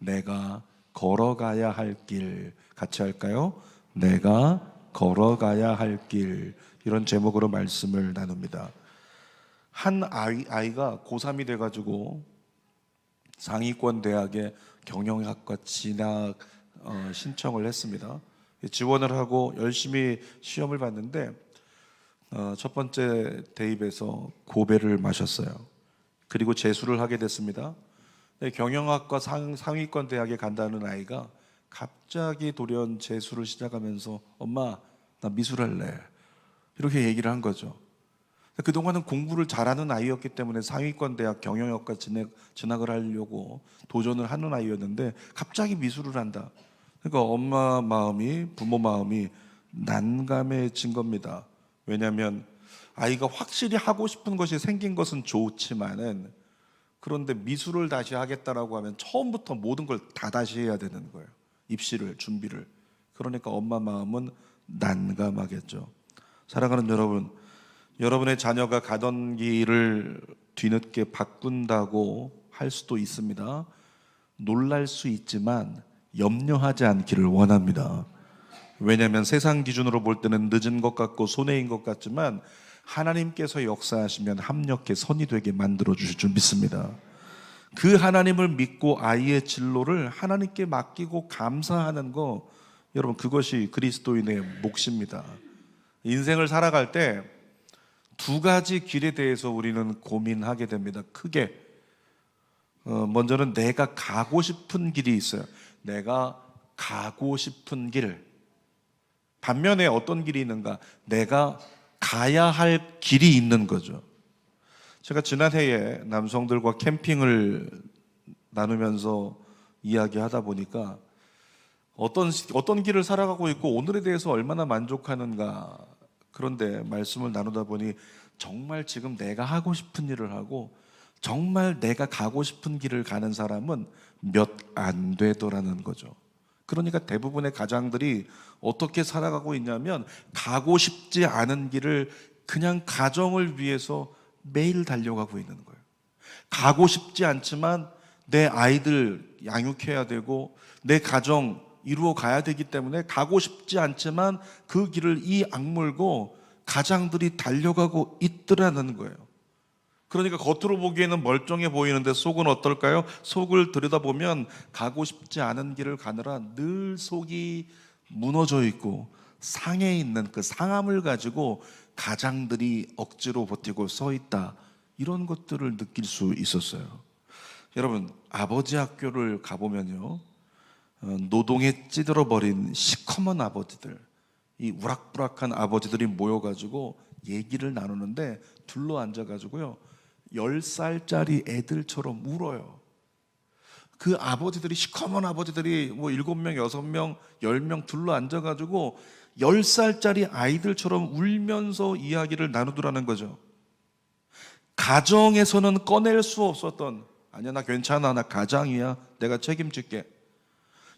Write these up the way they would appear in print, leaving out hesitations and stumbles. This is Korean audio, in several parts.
내가 걸어가야 할 길. 같이 할까요? 내가 걸어가야 할 길. 이런 제목으로 말씀을 나눕니다. 한 아이가 고3이 돼가지고 상위권 대학에 경영학과 진학 신청을 했습니다. 지원을 하고 열심히 시험을 봤는데 첫 번째 대입에서 고배를 마셨어요. 그리고 재수를 하게 됐습니다. 경영학과 상위권 대학에 간다는 아이가 갑자기 돌연 재수를 시작하면서 엄마 나 미술할래 이렇게 얘기를 한 거죠. 그동안은 공부를 잘하는 아이였기 때문에 상위권 대학 경영학과 진학을 하려고 도전을 하는 아이였는데 갑자기 미술을 한다. 그러니까 엄마 마음이, 부모 마음이 난감해진 겁니다. 왜냐하면 아이가 확실히 하고 싶은 것이 생긴 것은 좋지만은 그런데 미술을 다시 하겠다라고 하면 처음부터 모든 걸 다 다시 해야 되는 거예요. 입시를, 준비를. 그러니까 엄마 마음은 난감하겠죠. 사랑하는 여러분, 여러분의 자녀가 가던 길을 뒤늦게 바꾼다고 할 수도 있습니다. 놀랄 수 있지만 염려하지 않기를 원합니다. 왜냐하면 세상 기준으로 볼 때는 늦은 것 같고 손해인 것 같지만 하나님께서 역사하시면 합력해 선이 되게 만들어 주실 줄 믿습니다. 그 하나님을 믿고 아이의 진로를 하나님께 맡기고 감사하는 거, 여러분 그것이 그리스도인의 몫입니다. 인생을 살아갈 때 두 가지 길에 대해서 우리는 고민하게 됩니다. 크게 먼저는 내가 가고 싶은 길이 있어요. 내가 가고 싶은 길. 반면에 어떤 길이 있는가? 내가 가야 할 길이 있는 거죠. 제가 지난해에 남성들과 캠핑을 나누면서 이야기하다 보니까 어떤 길을 살아가고 있고 오늘에 대해서 얼마나 만족하는가. 그런데 말씀을 나누다 보니 정말 지금 내가 하고 싶은 일을 하고 정말 내가 가고 싶은 길을 가는 사람은 몇 안 되더라는 거죠. 그러니까 대부분의 가장들이 어떻게 살아가고 있냐면 가고 싶지 않은 길을 그냥 가정을 위해서 매일 달려가고 있는 거예요. 가고 싶지 않지만 내 아이들 양육해야 되고 내 가정 이루어 가야 되기 때문에 가고 싶지 않지만 그 길을 이 악물고 가장들이 달려가고 있더라는 거예요. 그러니까 겉으로 보기에는 멀쩡해 보이는데 속은 어떨까요? 속을 들여다보면 가고 싶지 않은 길을 가느라 늘 속이 무너져 있고 상해 있는 그 상함을 가지고 가장들이 억지로 버티고 서 있다. 이런 것들을 느낄 수 있었어요. 여러분, 아버지 학교를 가보면요, 노동에 찌들어버린 시커먼 아버지들, 이 우락부락한 아버지들이 모여가지고 얘기를 나누는데 둘러 앉아가지고요 10살짜리 애들처럼 울어요. 그 아버지들이, 시커먼 아버지들이 뭐 7명, 6명, 10명 둘러 앉아가지고 10살짜리 아이들처럼 울면서 이야기를 나누더라는 거죠. 가정에서는 꺼낼 수 없었던, 아니야 나 괜찮아, 나 가장이야, 내가 책임질게,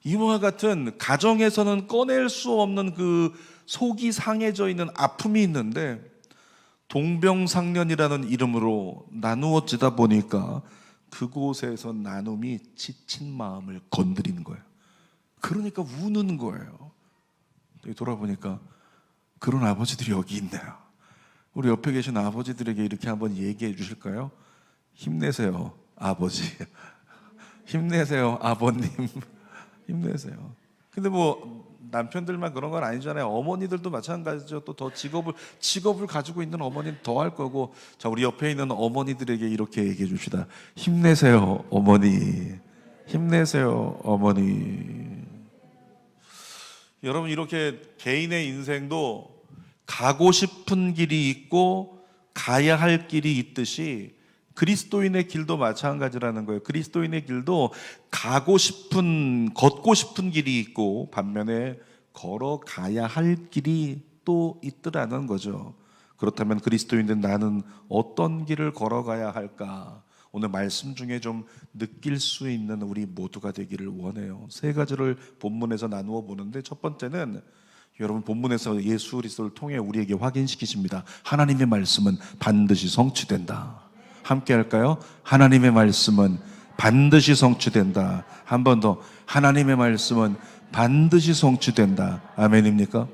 이와 같은 가정에서는 꺼낼 수 없는 그 속이 상해져 있는 아픔이 있는데 동병상련이라는 이름으로 나누어지다 보니까 그곳에서 나눔이 지친 마음을 건드리는 거예요. 그러니까 우는 거예요. 돌아보니까 그런 아버지들이 여기 있네요. 우리 옆에 계신 아버지들에게 이렇게 한번 얘기해 주실까요? 힘내세요 아버지, 힘내세요 아버님, 힘내세요. 근데 뭐 남편들만 그런 건 아니잖아요. 어머니들도 마찬가지죠. 또 더 직업을 가지고 있는 어머니는 더 할 거고. 자, 우리 옆에 있는 어머니들에게 이렇게 얘기해 줍시다. 힘내세요 어머니, 힘내세요 어머니. 여러분, 이렇게 개인의 인생도 가고 싶은 길이 있고 가야 할 길이 있듯이 그리스도인의 길도 마찬가지라는 거예요. 그리스도인의 길도 걷고 싶은 길이 있고 반면에 걸어가야 할 길이 또 있더라는 거죠. 그렇다면 그리스도인된 나는 어떤 길을 걸어가야 할까? 오늘 말씀 중에 좀 느낄 수 있는 우리 모두가 되기를 원해요. 세 가지를 본문에서 나누어 보는데, 첫 번째는 여러분 본문에서 예수 그리스도를 통해 우리에게 확인시키십니다. 하나님의 말씀은 반드시 성취된다. 함께 할까요? 하나님의 말씀은 반드시 성취된다. 한 번 더, 하나님의 말씀은 반드시 성취된다. 아멘입니까?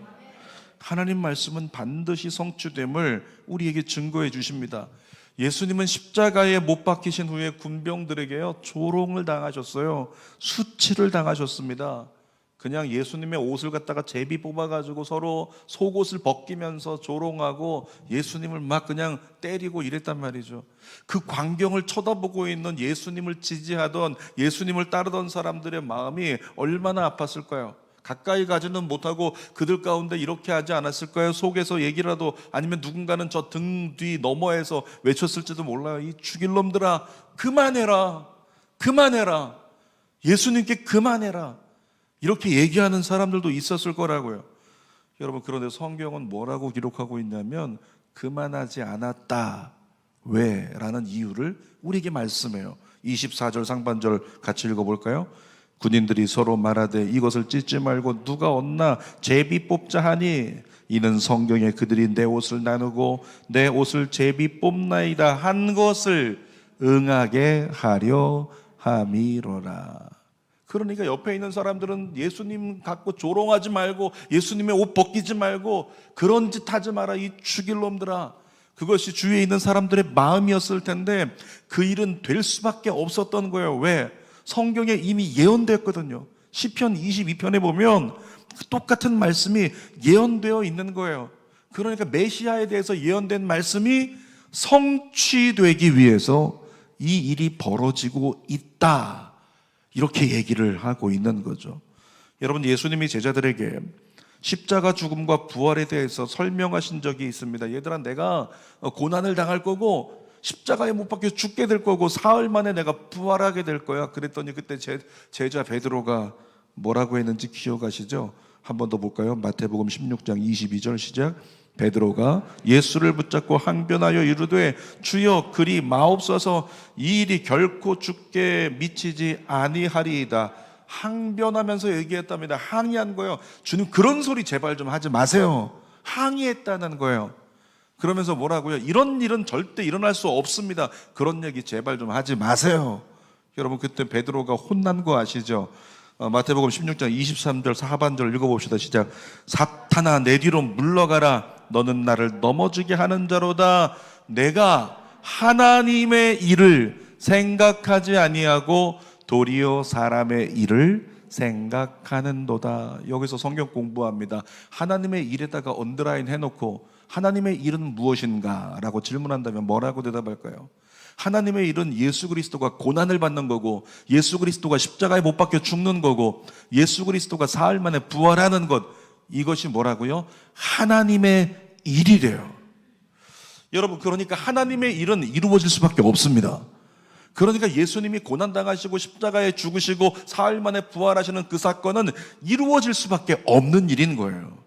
하나님 말씀은 반드시 성취됨을 우리에게 증거해 주십니다. 예수님은 십자가에 못 박히신 후에 군병들에게요, 조롱을 당하셨어요. 수치를 당하셨습니다. 그냥 예수님의 옷을 갖다가 제비 뽑아가지고 서로 속옷을 벗기면서 조롱하고 예수님을 막 그냥 때리고 이랬단 말이죠. 그 광경을 쳐다보고 있는 예수님을 지지하던, 예수님을 따르던 사람들의 마음이 얼마나 아팠을까요? 가까이 가지는 못하고 그들 가운데 이렇게 하지 않았을까요? 속에서 얘기라도, 아니면 누군가는 저 등 뒤 너머에서 외쳤을지도 몰라요. 이 죽일 놈들아, 그만해라, 그만해라, 예수님께 그만해라, 이렇게 얘기하는 사람들도 있었을 거라고요. 여러분, 그런데 성경은 뭐라고 기록하고 있냐면 그만하지 않았다. 왜? 라는 이유를 우리에게 말씀해요. 24절 상반절 같이 읽어볼까요? 군인들이 서로 말하되 이것을 찢지 말고 누가 얻나 제비 뽑자 하니, 이는 성경에 그들이 내 옷을 나누고 내 옷을 제비 뽑나이다 한 것을 응하게 하려 함이로라. 그러니까 옆에 있는 사람들은 예수님 갖고 조롱하지 말고, 예수님의 옷 벗기지 말고, 그런 짓 하지 마라, 이 죽일 놈들아. 그것이 주위에 있는 사람들의 마음이었을 텐데 그 일은 될 수밖에 없었던 거예요. 왜? 성경에 이미 예언되었거든요. 시편 22편에 보면 똑같은 말씀이 예언되어 있는 거예요. 그러니까 메시아에 대해서 예언된 말씀이 성취되기 위해서 이 일이 벌어지고 있다, 이렇게 얘기를 하고 있는 거죠. 여러분, 예수님이 제자들에게 십자가 죽음과 부활에 대해서 설명하신 적이 있습니다. 얘들아, 내가 고난을 당할 거고 십자가에 못 박혀 죽게 될 거고 사흘 만에 내가 부활하게 될 거야. 그랬더니 그때 제자 베드로가 뭐라고 했는지 기억하시죠? 한 번 더 볼까요? 마태복음 16장 22절 시작. 베드로가 예수를 붙잡고 항변하여 이르되 주여, 그리 마옵소서, 이 일이 결코 죽게 미치지 아니하리이다. 항변하면서 얘기했답니다. 항의한 거예요. 주님, 그런 소리 제발 좀 하지 마세요. 항의했다는 거예요. 그러면서 뭐라고요? 이런 일은 절대 일어날 수 없습니다. 그런 얘기 제발 좀 하지 마세요. 여러분, 그때 베드로가 혼난 거 아시죠? 마태복음 16장 23절 하반절 읽어봅시다. 시작. 사탄아, 내 뒤로 물러가라. 너는 나를 넘어지게 하는 자로다. 내가 하나님의 일을 생각하지 아니하고 도리어 사람의 일을 생각하는도다. 여기서 성경 공부합니다. 하나님의 일에다가 언더라인 해놓고 하나님의 일은 무엇인가? 라고 질문한다면 뭐라고 대답할까요? 하나님의 일은 예수 그리스도가 고난을 받는 거고, 예수 그리스도가 십자가에 못 박혀 죽는 거고, 예수 그리스도가 사흘 만에 부활하는 것, 이것이 뭐라고요? 하나님의 일이래요. 여러분, 그러니까 하나님의 일은 이루어질 수밖에 없습니다. 그러니까 예수님이 고난당하시고 십자가에 죽으시고 사흘 만에 부활하시는 그 사건은 이루어질 수밖에 없는 일인 거예요.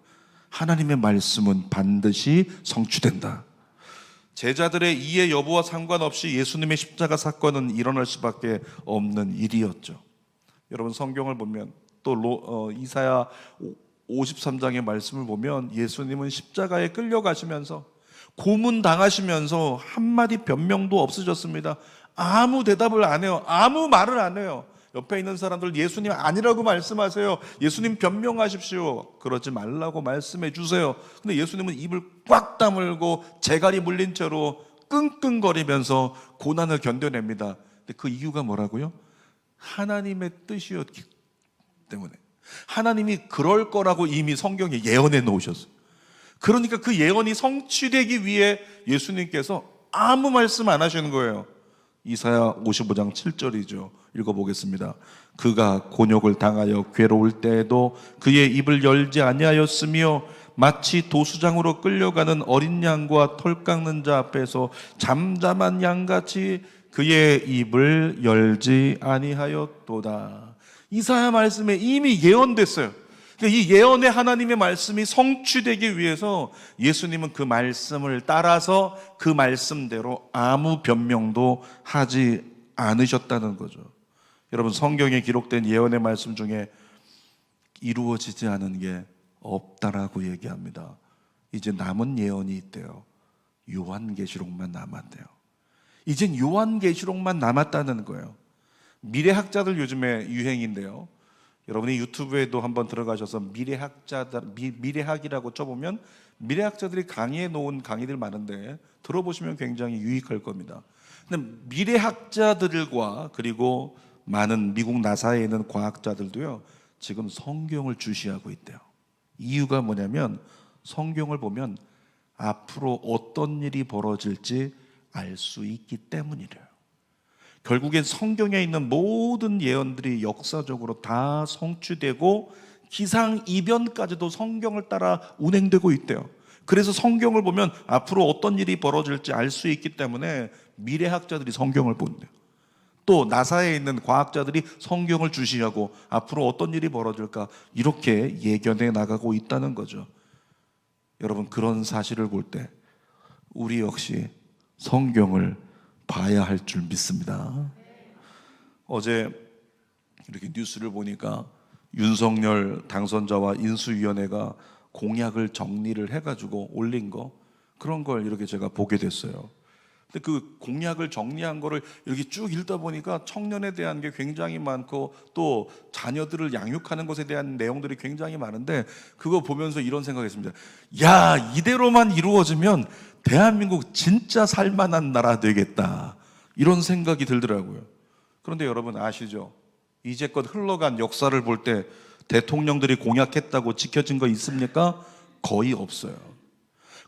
하나님의 말씀은 반드시 성취된다. 제자들의 이해 여부와 상관없이 예수님의 십자가 사건은 일어날 수밖에 없는 일이었죠. 여러분, 성경을 보면 또 이사야 53장의 말씀을 보면 예수님은 십자가에 끌려가시면서 고문당하시면서 한마디 변명도 없으셨습니다. 아무 대답을 안 해요. 아무 말을 안 해요. 옆에 있는 사람들 예수님 아니라고 말씀하세요. 예수님 변명하십시오. 그러지 말라고 말씀해 주세요. 근데 예수님은 입을 꽉 다물고 재갈이 물린 채로 끙끙거리면서 고난을 견뎌냅니다. 근데 그 이유가 뭐라고요? 하나님의 뜻이었기 때문에. 하나님이 그럴 거라고 이미 성경에 예언해 놓으셨어요. 그러니까 그 예언이 성취되기 위해 예수님께서 아무 말씀 안 하시는 거예요. 이사야 55장 7절이죠. 읽어보겠습니다. 그가 곤욕을 당하여 괴로울 때에도 그의 입을 열지 아니하였으며 마치 도수장으로 끌려가는 어린 양과 털 깎는 자 앞에서 잠잠한 양같이 그의 입을 열지 아니하였도다. 이사야 말씀에 이미 예언됐어요. 이 예언의 하나님의 말씀이 성취되기 위해서 예수님은 그 말씀을 따라서 그 말씀대로 아무 변명도 하지 않으셨다는 거죠. 여러분, 성경에 기록된 예언의 말씀 중에 이루어지지 않은 게 없다라고 얘기합니다. 이제 남은 예언이 있대요. 요한계시록만 남았대요. 이젠 요한계시록만 남았다는 거예요. 미래학자들 요즘에 유행인데요. 여러분이 유튜브에도 한번 들어가셔서 미래학이라고 쳐보면 미래학자들이 강의해 놓은 강의들 많은데 들어보시면 굉장히 유익할 겁니다. 근데 미래학자들과 그리고 많은 미국 나사에 있는 과학자들도요, 지금 성경을 주시하고 있대요. 이유가 뭐냐면 성경을 보면 앞으로 어떤 일이 벌어질지 알 수 있기 때문이래요. 결국엔 성경에 있는 모든 예언들이 역사적으로 다 성취되고 기상이변까지도 성경을 따라 운행되고 있대요. 그래서 성경을 보면 앞으로 어떤 일이 벌어질지 알 수 있기 때문에 미래학자들이 성경을 본대요. 또 나사에 있는 과학자들이 성경을 주시하고 앞으로 어떤 일이 벌어질까 이렇게 예견해 나가고 있다는 거죠. 여러분, 그런 사실을 볼 때 우리 역시 성경을 봐야 할 줄 믿습니다. 어제 이렇게 뉴스를 보니까 윤석열 당선자와 인수위원회가 공약을 정리를 해가지고 올린 거, 그런 걸 이렇게 제가 보게 됐어요. 근데 그 공약을 정리한 거를 이렇게 쭉 읽다 보니까 청년에 대한 게 굉장히 많고 또 자녀들을 양육하는 것에 대한 내용들이 굉장히 많은데, 그거 보면서 이런 생각했습니다. 야, 이대로만 이루어지면 대한민국 진짜 살만한 나라 되겠다, 이런 생각이 들더라고요. 그런데 여러분 아시죠? 이제껏 흘러간 역사를 볼 때 대통령들이 공약했다고 지켜진 거 있습니까? 거의 없어요.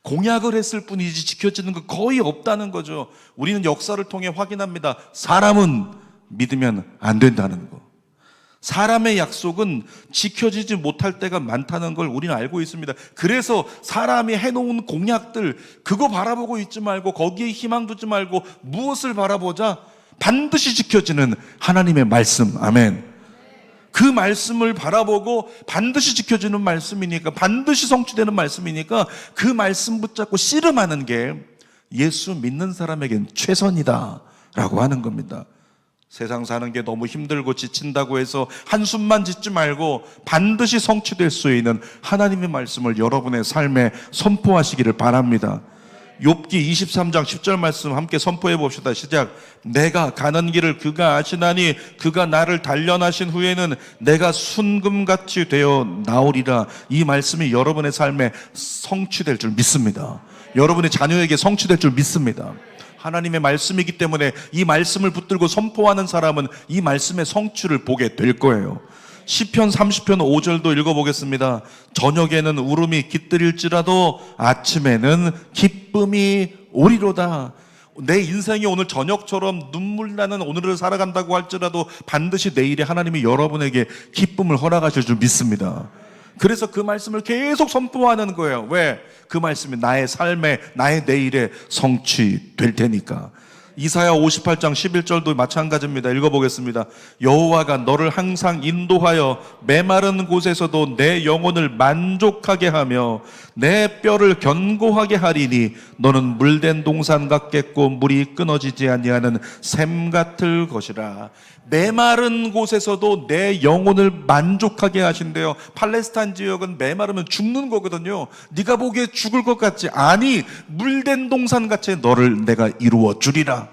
공약을 했을 뿐이지 지켜지는 거 거의 없다는 거죠. 우리는 역사를 통해 확인합니다. 사람은 믿으면 안 된다는 거. 사람의 약속은 지켜지지 못할 때가 많다는 걸 우리는 알고 있습니다. 그래서 사람이 해놓은 공약들, 그거 바라보고 있지 말고 거기에 희망 두지 말고 무엇을 바라보자? 반드시 지켜지는 하나님의 말씀. 아멘. 그 말씀을 바라보고 반드시 지켜지는 말씀이니까, 반드시 성취되는 말씀이니까 그 말씀 붙잡고 씨름하는 게 예수 믿는 사람에겐 최선이다 라고 하는 겁니다. 세상 사는 게 너무 힘들고 지친다고 해서 한숨만 짓지 말고 반드시 성취될 수 있는 하나님의 말씀을 여러분의 삶에 선포하시기를 바랍니다. 욥기 23장 10절 말씀 함께 선포해 봅시다. 시작. 내가 가는 길을 그가 아시나니 그가 나를 단련하신 후에는 내가 순금같이 되어 나오리라. 이 말씀이 여러분의 삶에 성취될 줄 믿습니다. 여러분의 자녀에게 성취될 줄 믿습니다. 하나님의 말씀이기 때문에 이 말씀을 붙들고 선포하는 사람은 이 말씀의 성취를 보게 될 거예요. 시편 30편 5절도 읽어보겠습니다. 저녁에는 울음이 깃들일지라도 아침에는 기쁨이 오리로다. 내 인생이 오늘 저녁처럼 눈물 나는 오늘을 살아간다고 할지라도 반드시 내일에 하나님이 여러분에게 기쁨을 허락하실 줄 믿습니다. 그래서 그 말씀을 계속 선포하는 거예요. 왜? 그 말씀이 나의 삶에, 나의 내일에 성취될 테니까. 이사야 58장 11절도 마찬가지입니다. 읽어보겠습니다. 여호와가 너를 항상 인도하여 메마른 곳에서도 내 영혼을 만족하게 하며 내 뼈를 견고하게 하리니 너는 물된 동산 같겠고 물이 끊어지지 아니하는 샘 같을 것이라. 메마른 곳에서도 내 영혼을 만족하게 하신대요. 팔레스타인 지역은 메마르면 죽는 거거든요. 네가 보기에 죽을 것 같지? 아니, 물된 동산같이 너를 내가 이루어 주리라.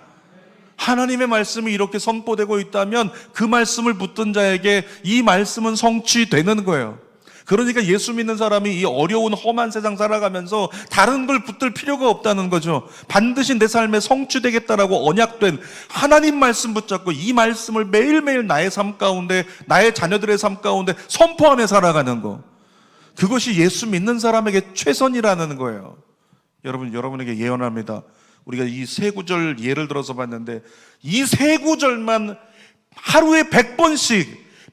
하나님의 말씀이 이렇게 선포되고 있다면 그 말씀을 붙든 자에게 이 말씀은 성취되는 거예요. 그러니까 예수 믿는 사람이 이 어려운 험한 세상 살아가면서 다른 걸 붙들 필요가 없다는 거죠. 반드시 내 삶에 성취되겠다라고 언약된 하나님 말씀 붙잡고 이 말씀을 매일매일 나의 삶 가운데, 나의 자녀들의 삶 가운데 선포하며 살아가는 거, 그것이 예수 믿는 사람에게 최선이라는 거예요. 여러분, 여러분에게 예언합니다. 우리가 이 세 구절 예를 들어서 봤는데 이 세 구절만 하루에 100번씩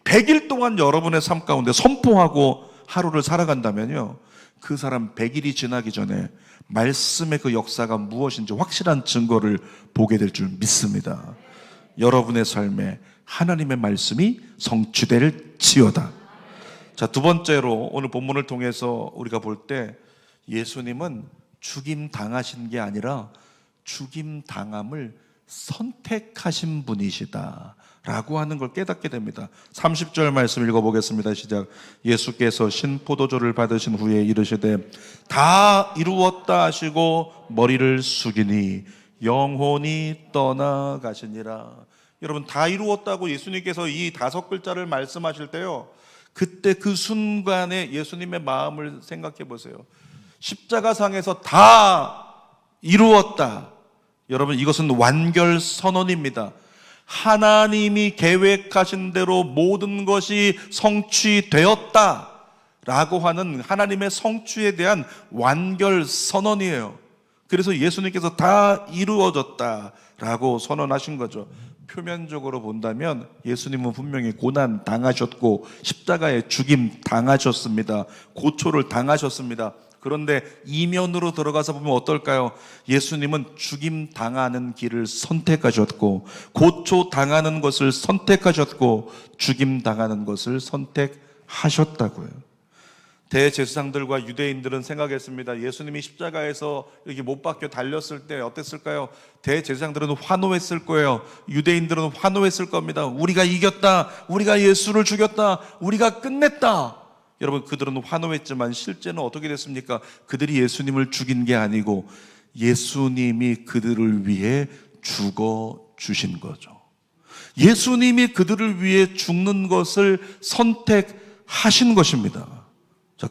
100일 동안 여러분의 삶 가운데 선포하고 하루를 살아간다면요, 그 사람 100일이 지나기 전에 말씀의 그 역사가 무엇인지 확실한 증거를 보게 될 줄 믿습니다. 여러분의 삶에 하나님의 말씀이 성취될지어다. 자, 두 번째로 오늘 본문을 통해서 우리가 볼 때 예수님은 죽임 당하신 게 아니라 죽임 당함을 선택하신 분이시다 라고 하는 걸 깨닫게 됩니다. 30절 말씀 읽어보겠습니다. 시작. 예수께서 신포도주를 받으신 후에 이르시되 다 이루었다 하시고 머리를 숙이니 영혼이 떠나가시니라. 여러분, 다 이루었다고 예수님께서 이 5글자를 말씀하실 때요, 그때 그 순간에 예수님의 마음을 생각해 보세요. 십자가상에서 다 이루었다. 여러분, 이것은 완결 선언입니다. 하나님이 계획하신 대로 모든 것이 성취되었다 라고 하는 하나님의 성취에 대한 완결 선언이에요. 그래서 예수님께서 다 이루어졌다 라고 선언하신 거죠. 표면적으로 본다면 예수님은 분명히 고난 당하셨고 십자가에 죽임 당하셨습니다. 고초를 당하셨습니다. 그런데 이면으로 들어가서 보면 어떨까요? 예수님은 죽임 당하는 길을 선택하셨고, 고초 당하는 것을 선택하셨고, 죽임 당하는 것을 선택하셨다고요. 대제사장들과 유대인들은 생각했습니다. 예수님이 십자가에서 이렇게 못 박혀 달렸을 때 어땠을까요? 대제사장들은 환호했을 거예요. 유대인들은 환호했을 겁니다. 우리가 이겼다, 우리가 예수를 죽였다, 우리가 끝냈다. 여러분, 그들은 환호했지만 실제는 어떻게 됐습니까? 그들이 예수님을 죽인 게 아니고 예수님이 그들을 위해 죽어 주신 거죠. 예수님이 그들을 위해 죽는 것을 선택하신 것입니다. 자,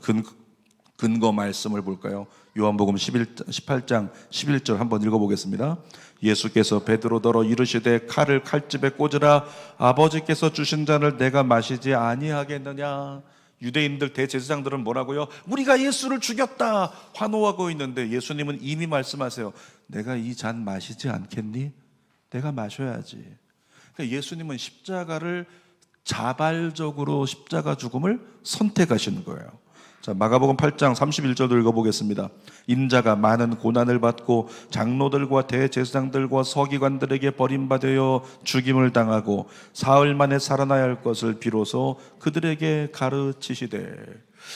근거 말씀을 볼까요? 요한복음 18장 11절 한번 읽어보겠습니다. 예수께서 베드로더러 이르시되 칼을 칼집에 꽂으라. 아버지께서 주신 잔을 내가 마시지 아니하겠느냐. 유대인들 대제사장들은 뭐라고요? 우리가 예수를 죽였다 환호하고 있는데 예수님은 이미 말씀하세요. 내가 이 잔 마시지 않겠니? 내가 마셔야지. 그러니까 예수님은 십자가를 자발적으로 십자가 죽음을 선택하시는 거예요. 자, 마가복음 8장 31절도 읽어보겠습니다. 인자가 많은 고난을 받고 장로들과 대제사장들과 서기관들에게 버림받아 죽임을 당하고 사흘 만에 살아나야 할 것을 비로소 그들에게 가르치시되.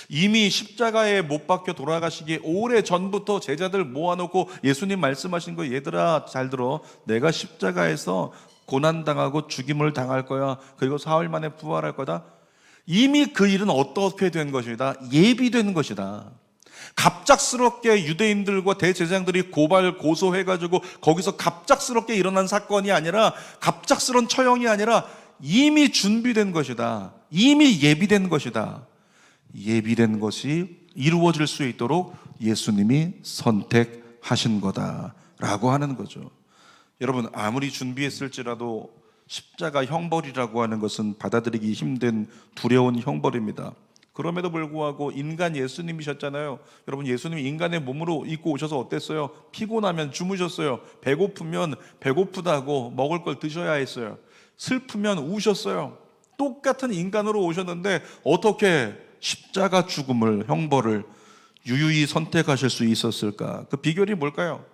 이미 십자가에 못 박혀 돌아가시기 오래 전부터 제자들 모아놓고 예수님 말씀하신 거, 얘들아 잘 들어, 내가 십자가에서 고난당하고 죽임을 당할 거야, 그리고 사흘 만에 부활할 거다. 이미 그 일은 어떻게 된 것이다? 예비된 것이다. 갑작스럽게 유대인들과 대제사장들이 고소해가지고 거기서 갑작스럽게 일어난 사건이 아니라, 갑작스러운 처형이 아니라 이미 준비된 것이다. 이미 예비된 것이다. 예비된 것이 이루어질 수 있도록 예수님이 선택하신 거다라고 하는 거죠. 여러분, 아무리 준비했을지라도 십자가 형벌이라고 하는 것은 받아들이기 힘든 두려운 형벌입니다. 그럼에도 불구하고 인간 예수님이셨잖아요. 여러분, 예수님이 인간의 몸으로 입고 오셔서 어땠어요? 피곤하면 주무셨어요. 배고프면 배고프다고 먹을 걸 드셔야 했어요. 슬프면 우셨어요. 똑같은 인간으로 오셨는데 어떻게 십자가 죽음을, 형벌을 유유히 선택하실 수 있었을까? 그 비결이 뭘까요?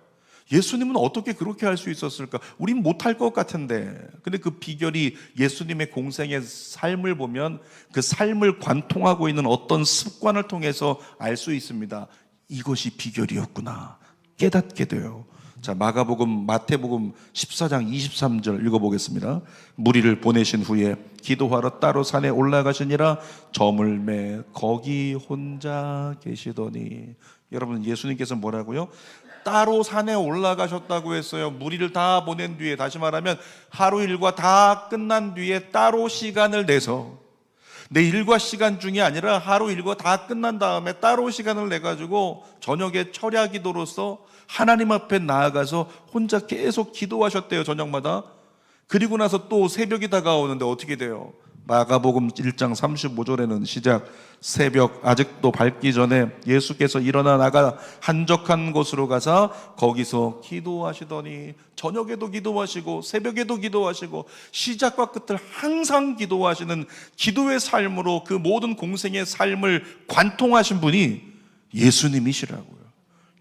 예수님은 어떻게 그렇게 할 수 있었을까? 우린 못할 것 같은데. 근데 그 비결이 예수님의 공생의 삶을 보면 그 삶을 관통하고 있는 어떤 습관을 통해서 알 수 있습니다. 이것이 비결이었구나 깨닫게 돼요. 자, 마태복음 14장 23절 읽어보겠습니다. 무리를 보내신 후에 기도하러 따로 산에 올라가시니라. 저물매 거기 혼자 계시더니. 여러분, 예수님께서 뭐라고요? 따로 산에 올라가셨다고 했어요. 무리를 다 보낸 뒤에, 다시 말하면 하루 일과 다 끝난 뒤에 따로 시간을 내서, 내 일과 시간 중이 아니라 하루 일과 다 끝난 다음에 따로 시간을 내가지고 저녁에 철야 기도로서 하나님 앞에 나아가서 혼자 계속 기도하셨대요, 저녁마다. 그리고 나서 또 새벽이 다가오는데 어떻게 돼요? 마가복음 1장 35절에는 시작, 새벽 아직도 밝기 전에 예수께서 일어나 나가 한적한 곳으로 가서 거기서 기도하시더니. 저녁에도 기도하시고 새벽에도 기도하시고 시작과 끝을 항상 기도하시는 기도의 삶으로 그 모든 공생의 삶을 관통하신 분이 예수님이시라고요.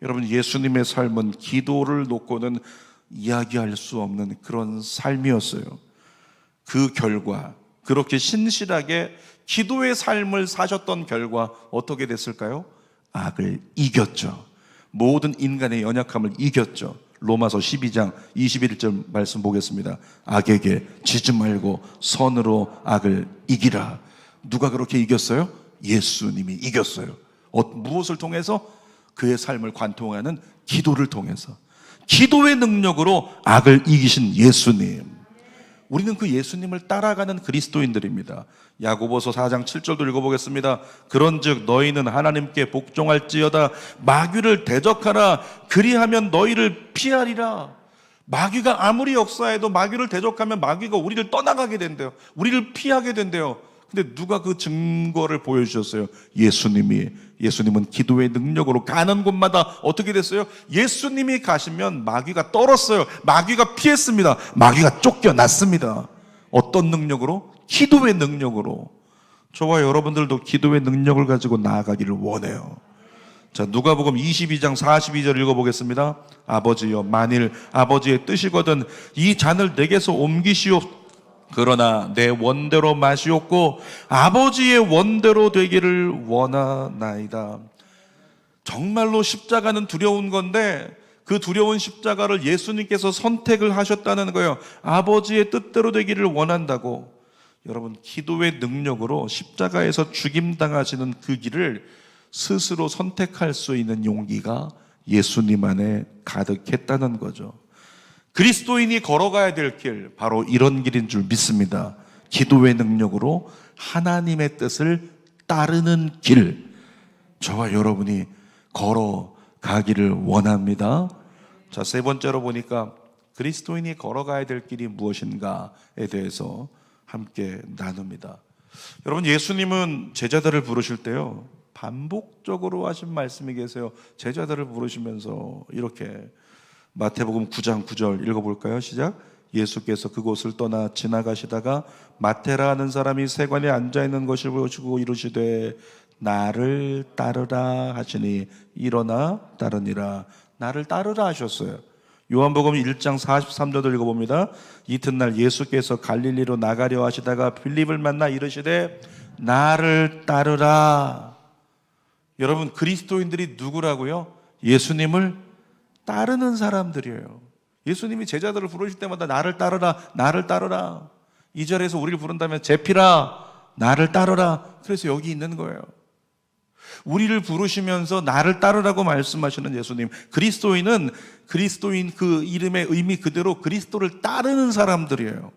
여러분, 예수님의 삶은 기도를 놓고는 이야기할 수 없는 그런 삶이었어요. 그 결과, 그렇게 신실하게 기도의 삶을 사셨던 결과 어떻게 됐을까요? 악을 이겼죠. 모든 인간의 연약함을 이겼죠. 로마서 12장 21절 말씀 보겠습니다. 악에게 지지 말고 선으로 악을 이기라. 누가 그렇게 이겼어요? 예수님이 이겼어요. 무엇을 통해서? 그의 삶을 관통하는 기도를 통해서. 기도의 능력으로 악을 이기신 예수님. 우리는 그 예수님을 따라가는 그리스도인들입니다. 야고보서 4장 7절도 읽어보겠습니다. 그런즉 너희는 하나님께 복종할지어다 마귀를 대적하라 그리하면 너희를 피하리라. 마귀가 아무리 역사해도 마귀를 대적하면 마귀가 우리를 떠나가게 된대요. 우리를 피하게 된대요. 근데 누가 그 증거를 보여주셨어요? 예수님은 기도의 능력으로 가는 곳마다 어떻게 됐어요? 예수님이 가시면 마귀가 떨었어요. 마귀가 피했습니다. 마귀가 쫓겨났습니다. 어떤 능력으로? 기도의 능력으로. 저와 여러분들도 기도의 능력을 가지고 나아가기를 원해요. 자, 누가복음 22장 42절 읽어보겠습니다. 아버지여 만일 아버지의 뜻이거든 이 잔을 내게서 옮기시오. 그러나 내 원대로 마시옵고 아버지의 원대로 되기를 원하나이다. 정말로 십자가는 두려운 건데 그 두려운 십자가를 예수님께서 선택을 하셨다는 거예요. 아버지의 뜻대로 되기를 원한다고. 여러분, 기도의 능력으로 십자가에서 죽임당하시는 그 길을 스스로 선택할 수 있는 용기가 예수님 안에 가득했다는 거죠. 그리스도인이 걸어가야 될 길, 바로 이런 길인 줄 믿습니다. 기도의 능력으로 하나님의 뜻을 따르는 길, 저와 여러분이 걸어가기를 원합니다. 자, 세 번째로 보니까 그리스도인이 걸어가야 될 길이 무엇인가에 대해서 함께 나눕니다. 여러분, 예수님은 제자들을 부르실 때요, 반복적으로 하신 말씀이 계세요. 제자들을 부르시면서 이렇게 마태복음 9장 9절 읽어볼까요? 시작. 예수께서 그곳을 떠나 지나가시다가 마테라 하는 사람이 세관에 앉아있는 것을 보시고 이르시되 나를 따르라 하시니 일어나 따르니라. 나를 따르라 하셨어요. 요한복음 1장 43절도 읽어봅니다. 이튿날 예수께서 갈릴리로 나가려 하시다가 빌립을 만나 이르시되 나를 따르라. 여러분, 그리스도인들이 누구라고요? 예수님을 따르는 사람들이에요. 예수님이 제자들을 부르실 때마다 나를 따르라, 나를 따르라. 2절에서 우리를 부른다면 제피라, 나를 따르라. 그래서 여기 있는 거예요. 우리를 부르시면서 나를 따르라고 말씀하시는 예수님. 그리스도인은 그리스도인 그 이름의 의미 그대로 그리스도를 따르는 사람들이에요.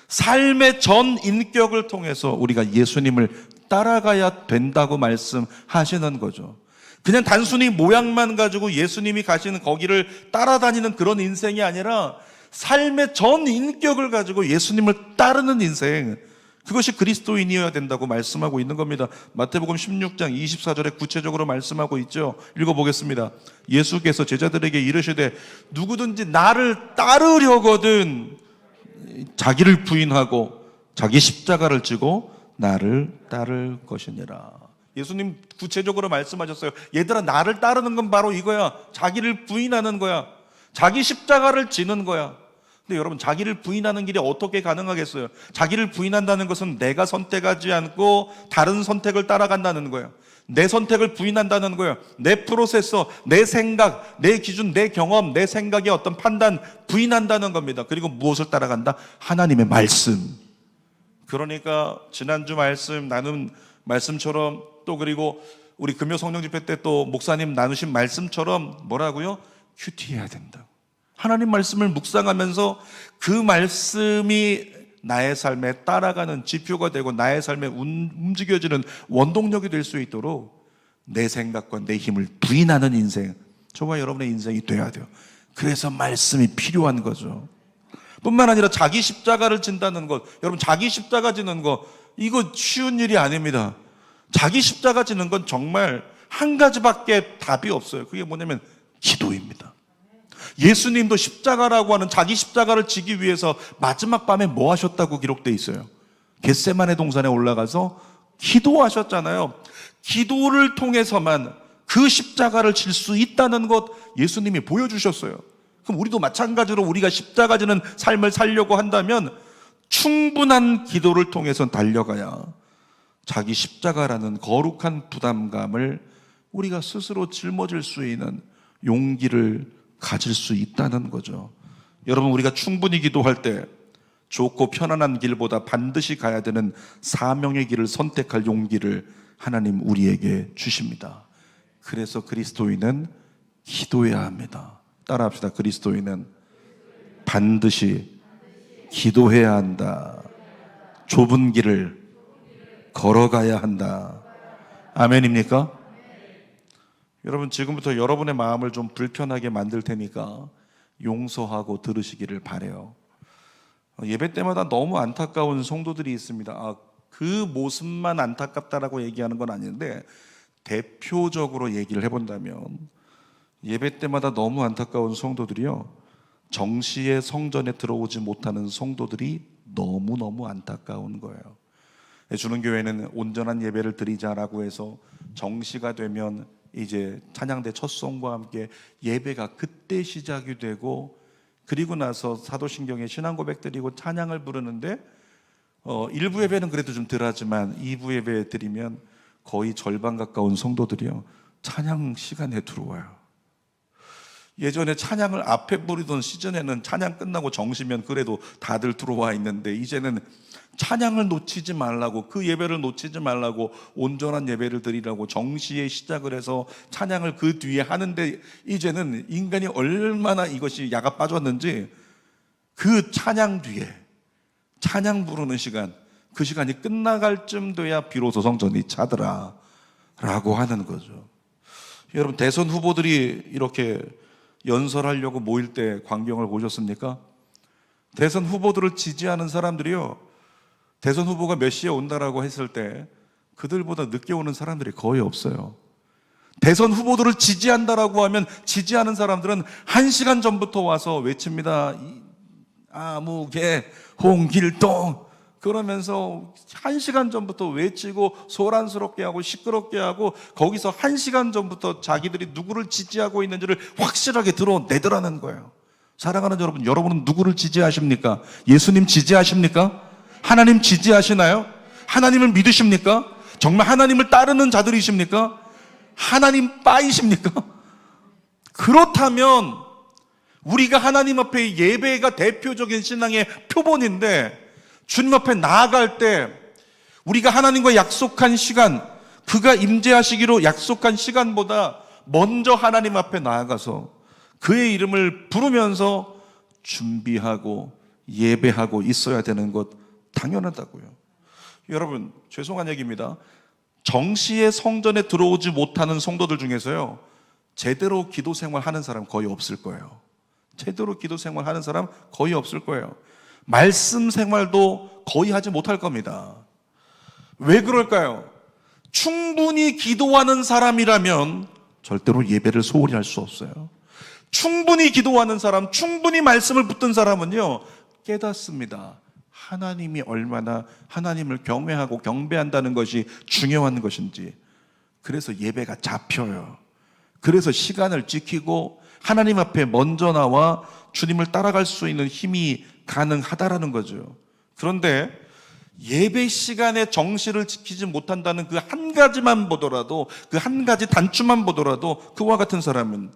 삶의 전 인격을 통해서 우리가 예수님을 따라가야 된다고 말씀하시는 거죠. 그냥 단순히 모양만 가지고 예수님이 가시는 거기를 따라다니는 그런 인생이 아니라 삶의 전 인격을 가지고 예수님을 따르는 인생, 그것이 그리스도인이어야 된다고 말씀하고 있는 겁니다. 마태복음 16장 24절에 구체적으로 말씀하고 있죠. 읽어보겠습니다. 예수께서 제자들에게 이르시되 누구든지 나를 따르려거든 자기를 부인하고 자기 십자가를 지고 나를 따를 것이니라. 예수님 구체적으로 말씀하셨어요. 얘들아, 나를 따르는 건 바로 이거야. 자기를 부인하는 거야. 자기 십자가를 지는 거야. 근데 여러분, 자기를 부인하는 길이 어떻게 가능하겠어요? 자기를 부인한다는 것은 내가 선택하지 않고 다른 선택을 따라간다는 거예요. 내 선택을 부인한다는 거예요. 내 프로세서, 내 생각, 내 기준, 내 경험, 내 생각의 어떤 판단 부인한다는 겁니다. 그리고 무엇을 따라간다? 하나님의 말씀. 그러니까 지난주 말씀 나눈 말씀처럼, 또 그리고 우리 금요 성령 집회 때 또 목사님 나누신 말씀처럼 뭐라고요? 큐티해야 된다. 하나님 말씀을 묵상하면서 그 말씀이 나의 삶에 따라가는 지표가 되고 나의 삶에 움직여지는 원동력이 될 수 있도록 내 생각과 내 힘을 부인하는 인생, 저와 여러분의 인생이 돼야 돼요. 그래서 말씀이 필요한 거죠. 뿐만 아니라 자기 십자가를 진다는 것, 여러분, 자기 십자가 지는 거 이거 쉬운 일이 아닙니다. 자기 십자가 지는 건 정말 한 가지밖에 답이 없어요. 그게 뭐냐면 기도입니다. 예수님도 십자가라고 하는 자기 십자가를 지기 위해서 마지막 밤에 뭐 하셨다고 기록되어 있어요? 겟세마네 동산에 올라가서 기도하셨잖아요. 기도를 통해서만 그 십자가를 질 수 있다는 것 예수님이 보여주셨어요. 그럼 우리도 마찬가지로 우리가 십자가 지는 삶을 살려고 한다면 충분한 기도를 통해서 달려가야 자기 십자가라는 거룩한 부담감을 우리가 스스로 짊어질 수 있는 용기를 가질 수 있다는 거죠. 여러분, 우리가 충분히 기도할 때 좋고 편안한 길보다 반드시 가야 되는 사명의 길을 선택할 용기를 하나님 우리에게 주십니다. 그래서 그리스도인은 기도해야 합니다. 따라합시다. 그리스도인은 반드시 기도해야 한다. 좁은 길을 걸어가야 한다. 아멘입니까? 여러분, 지금부터 여러분의 마음을 좀 불편하게 만들 테니까 용서하고 들으시기를 바라요. 예배 때마다 너무 안타까운 성도들이 있습니다. 그 모습만 안타깝다라고 얘기하는 건 아닌데, 대표적으로 얘기를 해본다면 예배 때마다 너무 안타까운 성도들이요, 정시에 성전에 들어오지 못하는 성도들이 너무너무 안타까운 거예요. 주는 교회는 온전한 예배를 드리자라고 해서 정시가 되면 이제 찬양대 첫 송과 함께 예배가 그때 시작이 되고, 그리고 나서 사도신경에 신앙 고백 드리고 찬양을 부르는데 1부 예배는 그래도 좀 덜하지만 2부 예배 드리면 거의 절반 가까운 성도들이요, 찬양 시간에 들어와요. 예전에 찬양을 앞에 부르던 시즌에는 찬양 끝나고 정시면 그래도 다들 들어와 있는데, 이제는 찬양을 놓치지 말라고, 그 예배를 놓치지 말라고 온전한 예배를 드리라고 정시에 시작을 해서 찬양을 그 뒤에 하는데, 이제는 인간이 얼마나 이것이 야가 빠졌는지 그 찬양 뒤에 찬양 부르는 시간, 그 시간이 끝나갈 쯤 돼야 비로소 성전이 차더라 라고 하는 거죠. 여러분, 대선 후보들이 이렇게 연설하려고 모일 때 광경을 보셨습니까? 대선 후보들을 지지하는 사람들이요, 대선 후보가 몇 시에 온다라고 했을 때 그들보다 늦게 오는 사람들이 거의 없어요. 대선 후보들을 지지한다라고 하면 지지하는 사람들은 1시간 전부터 와서 외칩니다. 아무개 홍길동 그러면서 1시간 전부터 외치고 소란스럽게 하고 시끄럽게 하고, 거기서 1시간 전부터 자기들이 누구를 지지하고 있는지를 확실하게 드러내더라는 거예요. 사랑하는 여러분, 여러분은 누구를 지지하십니까? 예수님 지지하십니까? 하나님 지지하시나요? 하나님을 믿으십니까? 정말 하나님을 따르는 자들이십니까? 하나님 빠이십니까? 그렇다면 우리가 하나님 앞에 예배가 대표적인 신앙의 표본인데, 주님 앞에 나아갈 때 우리가 하나님과 약속한 시간, 그가 임재하시기로 약속한 시간보다 먼저 하나님 앞에 나아가서 그의 이름을 부르면서 준비하고 예배하고 있어야 되는 것 당연하다고요. 여러분, 죄송한 얘기입니다. 정시에 성전에 들어오지 못하는 성도들 중에서요, 제대로 기도 생활하는 사람 거의 없을 거예요. 제대로 기도 생활하는 사람 거의 없을 거예요. 말씀 생활도 거의 하지 못할 겁니다. 왜 그럴까요? 충분히 기도하는 사람이라면 절대로 예배를 소홀히 할 수 없어요. 충분히 기도하는 사람, 충분히 말씀을 붙든 사람은요, 깨닫습니다. 하나님이 얼마나 하나님을 경외하고 경배한다는 것이 중요한 것인지. 그래서 예배가 잡혀요. 그래서 시간을 지키고 하나님 앞에 먼저 나와 주님을 따라갈 수 있는 힘이 가능하다라는 거죠. 그런데 예배 시간에 정시를 지키지 못한다는 그 한 가지만 보더라도, 그 한 가지 단추만 보더라도 그와 같은 사람은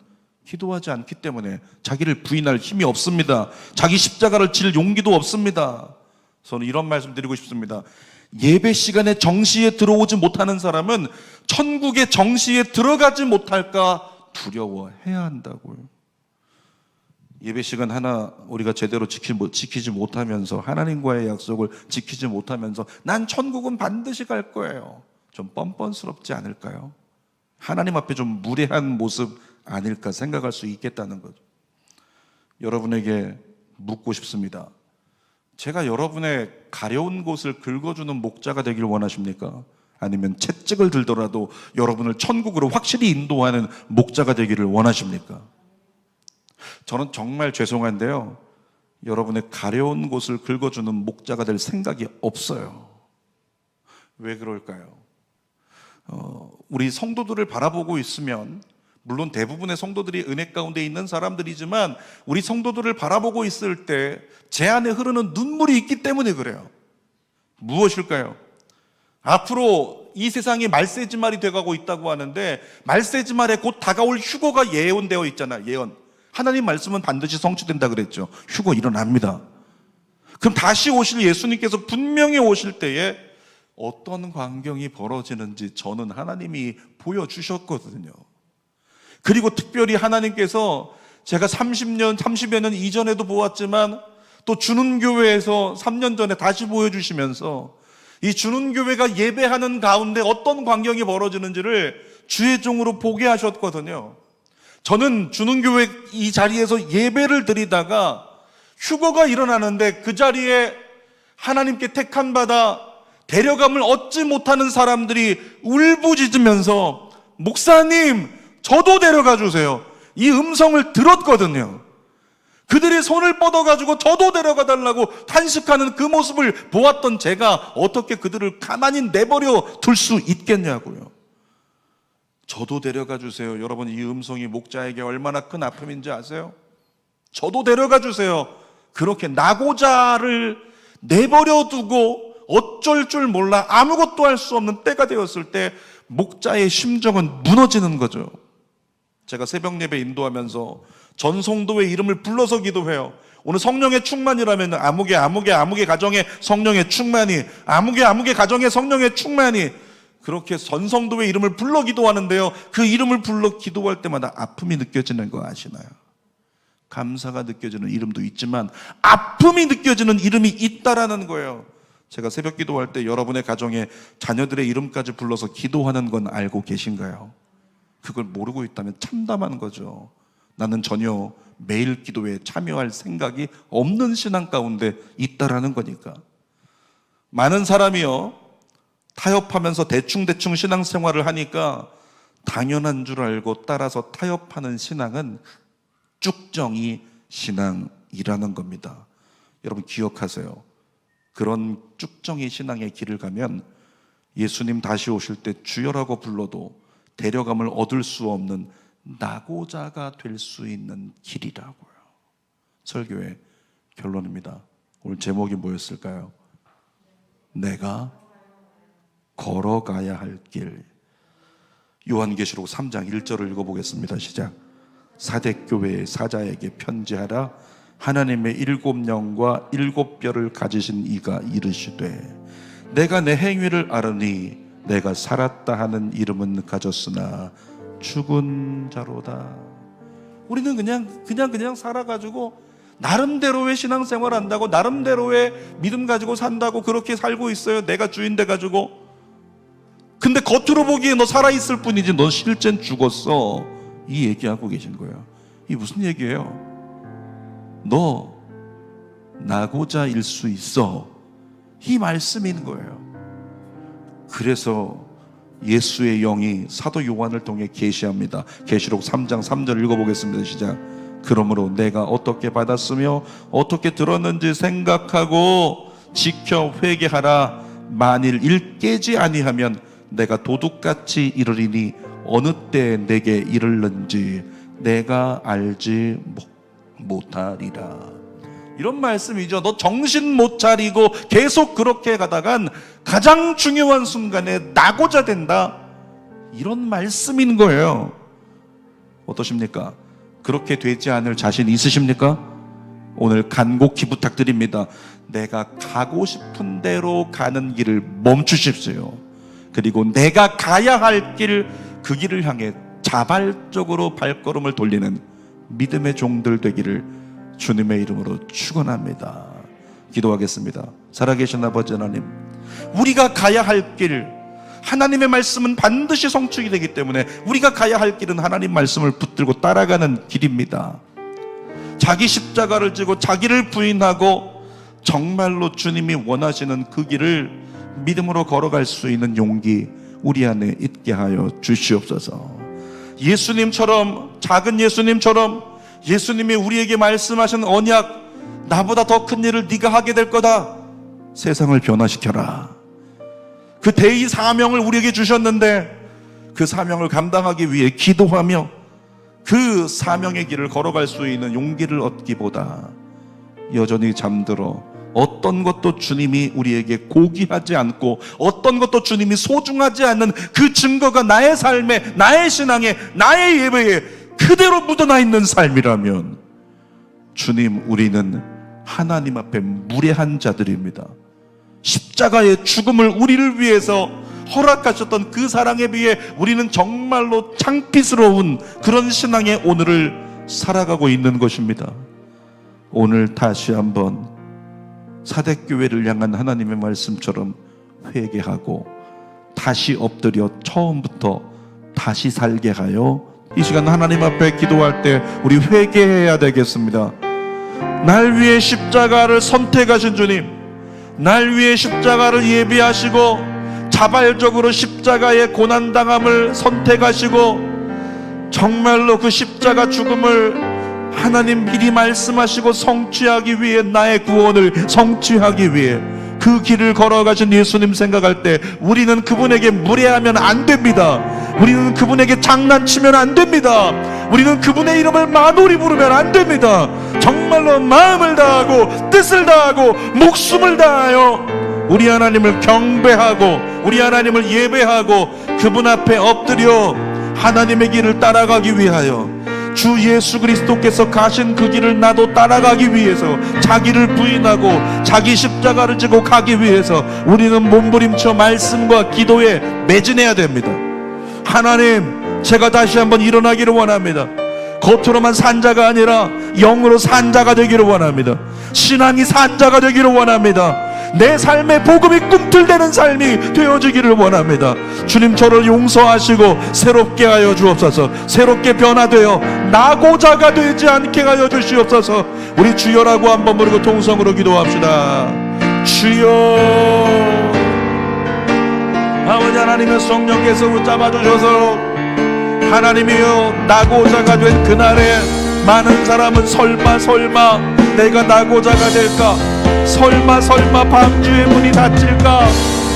기도하지 않기 때문에 자기를 부인할 힘이 없습니다. 자기 십자가를 질 용기도 없습니다. 저는 이런 말씀 드리고 싶습니다. 예배 시간에 정시에 들어오지 못하는 사람은 천국의 정시에 들어가지 못할까 두려워해야 한다고요. 예배 시간 하나 우리가 제대로 지키지 못하면서, 하나님과의 약속을 지키지 못하면서 난 천국은 반드시 갈 거예요, 좀 뻔뻔스럽지 않을까요? 하나님 앞에 좀 무례한 모습 아닐까 생각할 수 있겠다는 거죠. 여러분에게 묻고 싶습니다. 제가 여러분의 가려운 곳을 긁어주는 목자가 되길 원하십니까? 아니면 채찍을 들더라도 여러분을 천국으로 확실히 인도하는 목자가 되기를 원하십니까? 저는 정말 죄송한데요, 여러분의 가려운 곳을 긁어주는 목자가 될 생각이 없어요. 왜 그럴까요? 우리 성도들을 바라보고 있으면, 물론 대부분의 성도들이 은혜 가운데 있는 사람들이지만 우리 성도들을 바라보고 있을 때 제 안에 흐르는 눈물이 있기 때문에 그래요. 무엇일까요? 앞으로 이 세상이 말세지말이 돼가고 있다고 하는데, 말세지말에 곧 다가올 휴거가 예언되어 있잖아요. 예언. 하나님 말씀은 반드시 성취된다 그랬죠. 휴거 일어납니다. 그럼 다시 오실 예수님께서 분명히 오실 때에 어떤 광경이 벌어지는지 저는 하나님이 보여주셨거든요. 그리고 특별히 하나님께서, 제가 30여 년 이전에도 보았지만 또 주는교회에서 3년 전에 다시 보여주시면서 이 주는교회가 예배하는 가운데 어떤 광경이 벌어지는지를 주의 종으로 보게 하셨거든요. 저는 주는교회 이 자리에서 예배를 드리다가 휴거가 일어나는데 그 자리에 하나님께 택한 받아 데려감을 얻지 못하는 사람들이 울부짖으면서 목사님, 저도 데려가 주세요. 이 음성을 들었거든요. 그들이 손을 뻗어가지고 저도 데려가 달라고 탄식하는 그 모습을 보았던 제가 어떻게 그들을 가만히 내버려 둘 수 있겠냐고요. 저도 데려가 주세요. 여러분, 이 음성이 목자에게 얼마나 큰 아픔인지 아세요? 저도 데려가 주세요. 그렇게 나고자를 내버려 두고 어쩔 줄 몰라 아무것도 할 수 없는 때가 되었을 때 목자의 심정은 무너지는 거죠. 제가 새벽 예배 인도하면서 전 성도의 이름을 불러서 기도해요. 오늘 성령의 충만이라면 아무개 가정에 성령의 충만이, 아무개 가정에 성령의 충만이, 그렇게 전 성도의 이름을 불러 기도하는데요, 그 이름을 불러 기도할 때마다 아픔이 느껴지는 거 아시나요? 감사가 느껴지는 이름도 있지만 아픔이 느껴지는 이름이 있다라는 거예요. 제가 새벽 기도할 때 여러분의 가정에 자녀들의 이름까지 불러서 기도하는 건 알고 계신가요? 그걸 모르고 있다면 참담한 거죠. 나는 전혀 매일 기도에 참여할 생각이 없는 신앙 가운데 있다라는 거니까. 많은 사람이요, 타협하면서 대충 신앙생활을 하니까 당연한 줄 알고 따라서 타협하는 신앙은 쭉정이 신앙이라는 겁니다. 여러분 기억하세요. 그런 쭉정이 신앙의 길을 가면 예수님 다시 오실 때 주여라고 불러도 데려감을 얻을 수 없는 나고자가 될 수 있는 길이라고요. 설교의 결론입니다. 오늘 제목이 뭐였을까요? 내가 걸어가야 할 길. 요한계시록 3장 1절을 읽어보겠습니다. 시작. 사대교회의 사자에게 편지하라. 하나님의 7영과 7뼈를 가지신 이가 이르시되 내가 내 행위를 아르니 내가 살았다 하는 이름은 가졌으나 죽은 자로다. 우리는 그냥 살아가지고 나름대로의 신앙생활 한다고, 나름대로의 믿음 가지고 산다고 그렇게 살고 있어요. 내가 주인 돼가지고. 근데 겉으로 보기에 너 살아있을 뿐이지 너 실제는 죽었어. 이 얘기하고 계신 거예요. 이게 무슨 얘기예요? 너 나고자일 수 있어. 이 말씀인 거예요. 그래서 예수의 영이 사도 요한을 통해 계시합니다. 계시록 3장 3절 읽어보겠습니다. 시작. 그러므로 내가 어떻게 받았으며 어떻게 들었는지 생각하고 지켜 회개하라. 만일 일 깨지 아니하면 내가 도둑같이 이르리니 어느 때 내게 이르는지 내가 알지 못하리라. 이런 말씀이죠. 너 정신 못 차리고 계속 그렇게 가다간 가장 중요한 순간에 나고자 된다. 이런 말씀인 거예요. 어떠십니까? 그렇게 되지 않을 자신 있으십니까? 오늘 간곡히 부탁드립니다. 내가 가고 싶은 대로 가는 길을 멈추십시오. 그리고 내가 가야 할 길, 그 길을 향해 자발적으로 발걸음을 돌리는 믿음의 종들 되기를 주님의 이름으로 축원합니다. 기도하겠습니다. 살아계신 아버지 하나님, 우리가 가야 할 길, 하나님의 말씀은 반드시 성취가 되기 때문에 우리가 가야 할 길은 하나님 말씀을 붙들고 따라가는 길입니다. 자기 십자가를 지고 자기를 부인하고 정말로 주님이 원하시는 그 길을 믿음으로 걸어갈 수 있는 용기 우리 안에 있게 하여 주시옵소서. 예수님처럼, 작은 예수님처럼 예수님이 우리에게 말씀하신 언약, 나보다 더 큰 일을 네가 하게 될 거다. 세상을 변화시켜라. 그 대의 사명을 우리에게 주셨는데 그 사명을 감당하기 위해 기도하며 그 사명의 길을 걸어갈 수 있는 용기를 얻기보다 여전히 잠들어 어떤 것도 주님이 우리에게 고귀하지 않고 어떤 것도 주님이 소중하지 않는 그 증거가 나의 삶에, 나의 신앙에, 나의 예배에 그대로 묻어나 있는 삶이라면 주님, 우리는 하나님 앞에 무례한 자들입니다. 십자가의 죽음을 우리를 위해서 허락하셨던 그 사랑에 비해 우리는 정말로 창피스러운 그런 신앙의 오늘을 살아가고 있는 것입니다. 오늘 다시 한번 사대교회를 향한 하나님의 말씀처럼 회개하고 다시 엎드려 처음부터 다시 살게 하여 이 시간 하나님 앞에 기도할 때 우리 회개해야 되겠습니다. 날 위해 십자가를 선택하신 주님, 날 위해 십자가를 예비하시고 자발적으로 십자가의 고난당함을 선택하시고 정말로 그 십자가 죽음을 하나님 미리 말씀하시고 성취하기 위해, 나의 구원을 성취하기 위해 그 길을 걸어가신 예수님 생각할 때 우리는 그분에게 무례하면 안 됩니다. 우리는 그분에게 장난치면 안 됩니다. 우리는 그분의 이름을 만홀히 부르면 안 됩니다. 정말로 마음을 다하고 뜻을 다하고 목숨을 다하여 우리 하나님을 경배하고 우리 하나님을 예배하고 그분 앞에 엎드려 하나님의 길을 따라가기 위하여, 주 예수 그리스도께서 가신 그 길을 나도 따라가기 위해서 자기를 부인하고 자기 십자가를 지고 가기 위해서 우리는 몸부림쳐 말씀과 기도에 매진해야 됩니다. 하나님, 제가 다시 한번 일어나기를 원합니다. 겉으로만 산자가 아니라 영으로 산자가 되기를 원합니다. 신앙이 산자가 되기를 원합니다. 내 삶의 복음이 꿈틀대는 삶이 되어지기를 원합니다. 주님, 저를 용서하시고 새롭게 하여 주옵소서. 새롭게 변화되어 나고자가 되지 않게 하여 주시옵소서. 우리 주여라고 한번 부르고 통성으로 기도합시다. 주여. 아버지 하나님의 성령께서 붙잡아 주셔서 하나님이여, 나고자가 된 그날에 많은 사람은 설마 내가 나고자가 될까? 설마 방주의 문이 닫힐까?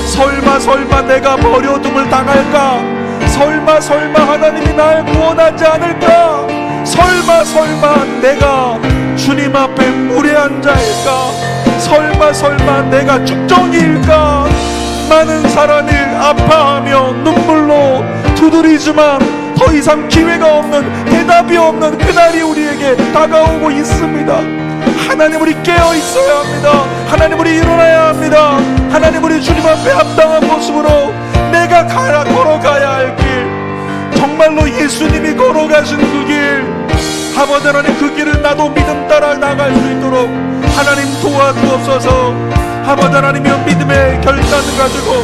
설마 내가 버려둠을 당할까? 설마 하나님이 날 구원하지 않을까? 설마 내가 주님 앞에 무례한 자일까? 설마 내가 축정이일까? 많은 사람이 아파하며 눈물로 두드리지만 더 이상 기회가 없는, 대답이 없는 그날이 우리에게 다가오고 있습니다. 하나님, 우리 깨어 있어야 합니다. 하나님, 우리 일어나야 합니다. 하나님, 우리 주님 앞에 합당한 모습으로 내가 걸어가야 할 길, 정말로 예수님이 걸어가신 그 길, 아버지 하나님, 그 길을 나도 믿음 따라 나갈 수 있도록 하나님 도와주옵소서. 아버지 하나님이여, 믿음의 결단을 가지고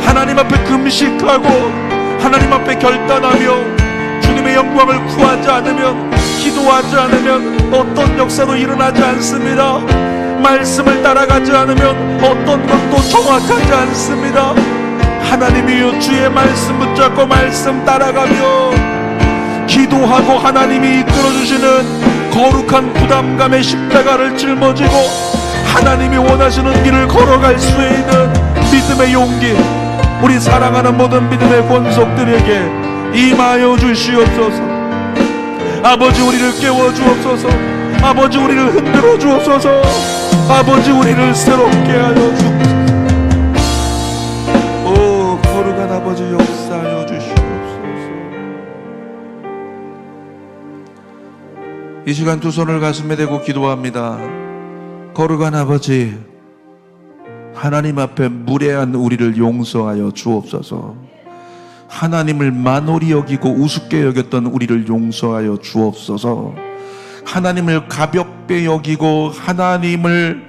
하나님 앞에 금식하고 하나님 앞에 결단하며 주님의 영광을 구하지 않으면, 기도하지 않으면 어떤 역사도 일어나지 않습니다. 말씀을 따라가지 않으면 어떤 것도 정확하지 않습니다. 하나님이여, 주의 말씀 붙잡고 말씀 따라가며 기도하고 하나님이 이끌어주시는 거룩한 부담감의 십자가를 짊어지고 하나님이 원하시는 길을 걸어갈 수 있는 믿음의 용기, 우리 사랑하는 모든 믿음의 권속들에게 임하여 주시옵소서. 아버지, 우리를 깨워주옵소서. 아버지, 우리를 흔들어 주옵소서. 아버지, 우리를 새롭게 하여 주옵소서. 오, 거룩한 아버지, 역사하여 주시옵소서. 이 시간 두 손을 가슴에 대고 기도합니다. 거룩한 아버지, 하나님 앞에 무례한 우리를 용서하여 주옵소서. 하나님을 만홀히 여기고 우습게 여겼던 우리를 용서하여 주옵소서. 하나님을 가볍게 여기고 하나님을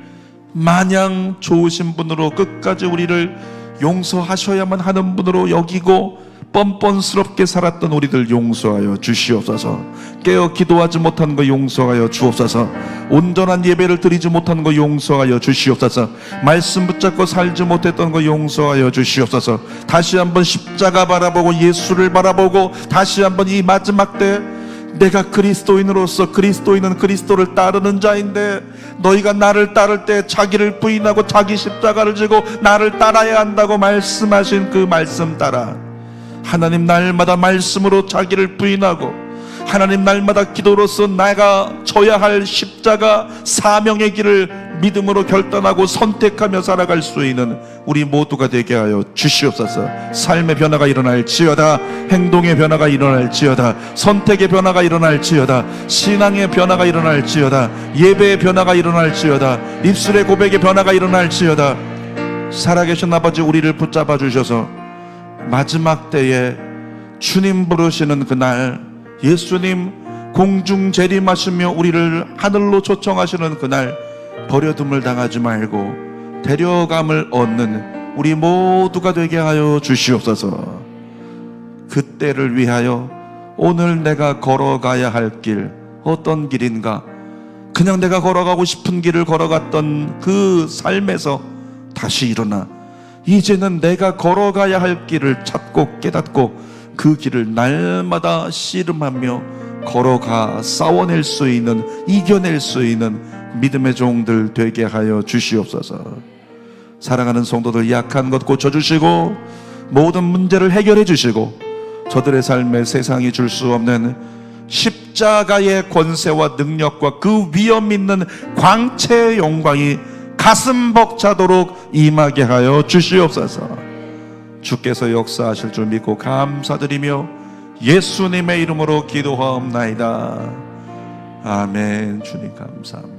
마냥 좋으신 분으로 끝까지 우리를 용서하셔야만 하는 분으로 여기고 뻔뻔스럽게 살았던 우리들 용서하여 주시옵소서. 깨어 기도하지 못한 거 용서하여 주옵소서. 온전한 예배를 드리지 못한 거 용서하여 주시옵소서. 말씀 붙잡고 살지 못했던 거 용서하여 주시옵소서. 다시 한번 십자가 바라보고 예수를 바라보고 다시 한번 이 마지막 때 내가 그리스도인으로서, 그리스도인은 그리스도를 따르는 자인데 너희가 나를 따를 때 자기를 부인하고 자기 십자가를 지고 나를 따라야 한다고 말씀하신 그 말씀 따라 하나님, 날마다 말씀으로 자기를 부인하고 하나님, 날마다 기도로서 내가 져야 할 십자가 사명의 길을 믿음으로 결단하고 선택하며 살아갈 수 있는 우리 모두가 되게 하여 주시옵소서. 삶의 변화가 일어날지어다. 행동의 변화가 일어날지어다. 선택의 변화가 일어날지어다. 신앙의 변화가 일어날지어다. 예배의 변화가 일어날지어다. 입술의 고백의 변화가 일어날지어다. 살아계신 아버지, 우리를 붙잡아 주셔서 마지막 때에 주님 부르시는 그날, 예수님 공중 재림하시며 우리를 하늘로 초청하시는 그날, 버려둠을 당하지 말고 데려감을 얻는 우리 모두가 되게 하여 주시옵소서. 그때를 위하여 오늘 내가 걸어가야 할 길 어떤 길인가? 그냥 내가 걸어가고 싶은 길을 걸어갔던 그 삶에서 다시 일어나 이제는 내가 걸어가야 할 길을 찾고 깨닫고 그 길을 날마다 씨름하며 걸어가 싸워낼 수 있는, 이겨낼 수 있는 믿음의 종들 되게 하여 주시옵소서. 사랑하는 성도들, 약한 것 고쳐주시고 모든 문제를 해결해 주시고 저들의 삶에 세상이 줄 수 없는 십자가의 권세와 능력과 그 위엄 있는 광채의 영광이 가슴 벅차도록 임하게 하여 주시옵소서. 주께서 역사하실 줄 믿고 감사드리며 예수님의 이름으로 기도하옵나이다. 아멘. 주님 감사합니다.